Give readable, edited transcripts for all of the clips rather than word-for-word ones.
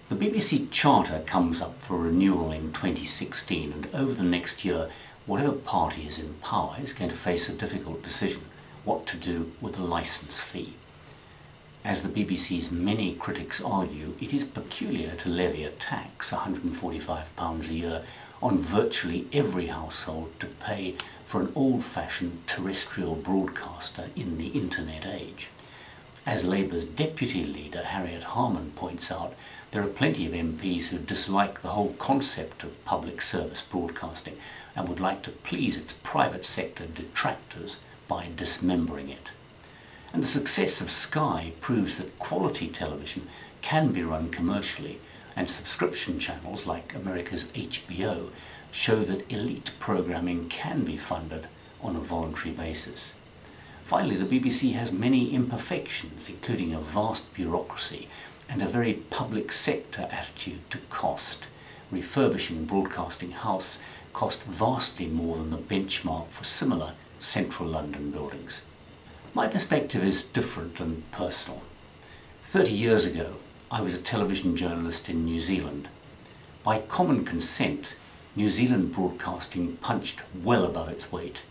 The BBC Charter comes up for renewal in 2016, and over the next year, whatever party is in power is going to face a difficult decision: what to do with the licence fee. As the BBC's many critics argue, it is peculiar to levy a tax, £145 a year, on virtually every household to pay for an old-fashioned terrestrial broadcaster in the internet age. As Labour's deputy leader Harriet Harman points out, there are plenty of MPs who dislike the whole concept of public service broadcasting and would like to please its private sector detractors by dismembering it. And the success of Sky proves that quality television can be run commercially, and subscription channels like America's HBO show that elite programming can be funded on a voluntary basis. Finally, the BBC has many imperfections, including a vast bureaucracy and a very public sector attitude to cost. Refurbishing Broadcasting House cost vastly more than the benchmark for similar central London buildings. My perspective is different and personal. 30 years ago, I was a television journalist in New Zealand. By common consent, New Zealand broadcasting punched well above its weight.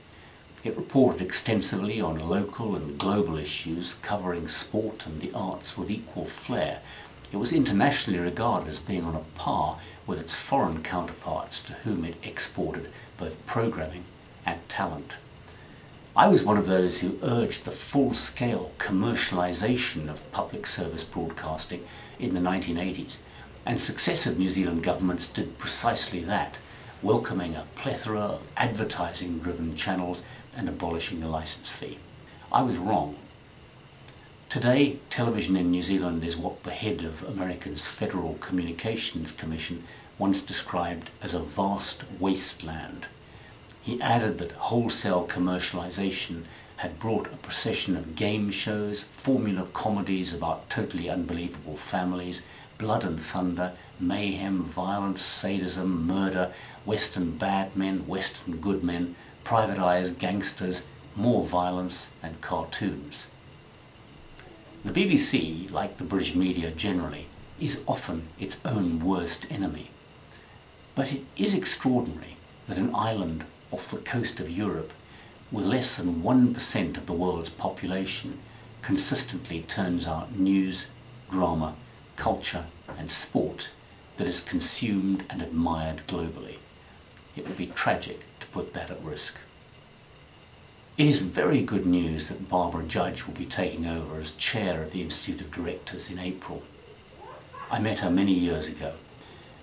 It reported extensively on local and global issues, covering sport and the arts with equal flair. It was internationally regarded as being on a par with its foreign counterparts, to whom it exported both programming and talent. I was one of those who urged the full-scale commercialisation of public service broadcasting in the 1980s, and successive New Zealand governments did precisely that, welcoming a plethora of advertising-driven channels and abolishing the licence fee. I was wrong. Today, television in New Zealand is what the head of America's Federal Communications Commission once described as a vast wasteland. He added that wholesale commercialisation had brought a procession of game shows, formula comedies about totally unbelievable families, blood and thunder, mayhem, violence, sadism, murder, Western bad men, Western good men, private eyes, gangsters, more violence and cartoons. The BBC, like the British media generally, is often its own worst enemy. But it is extraordinary that an island off the coast of Europe, with less than 1% of the world's population, consistently turns out news, drama, culture and sport that is consumed and admired globally. It would be tragic to put that at risk. It is very good news that Barbara Judge will be taking over as chair of the Institute of Directors in April. I met her many years ago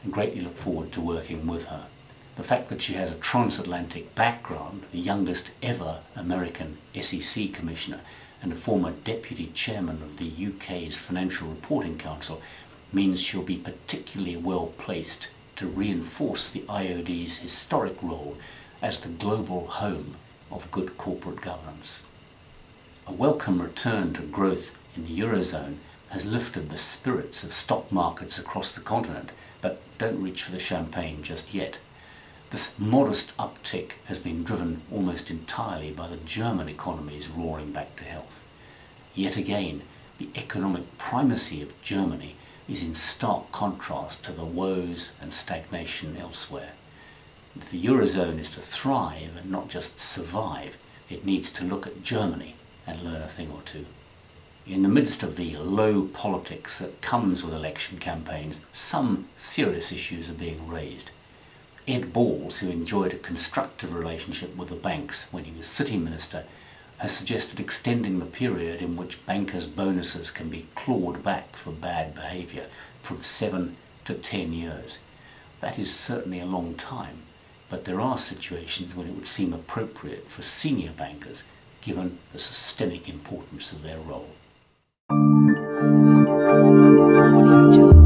and greatly look forward to working with her. The fact that she has a transatlantic background, the youngest ever American SEC commissioner and a former deputy chairman of the UK's Financial Reporting Council, means she'll be particularly well placed to reinforce the IOD's historic role as the global home of good corporate governance. A welcome return to growth in the Eurozone has lifted the spirits of stock markets across the continent, but don't reach for the champagne just yet. This modest uptick has been driven almost entirely by the German economy's roaring back to health. Yet again, the economic primacy of Germany is in stark contrast to the woes and stagnation elsewhere. If the Eurozone is to thrive and not just survive, it needs to look at Germany and learn a thing or two. In the midst of the low politics that comes with election campaigns, some serious issues are being raised. Ed Balls, who enjoyed a constructive relationship with the banks when he was City Minister, has suggested extending the period in which bankers' bonuses can be clawed back for bad behaviour from 7 to 10 years. That is certainly a long time, but there are situations when it would seem appropriate for senior bankers, given the systemic importance of their role. Audio Jungle.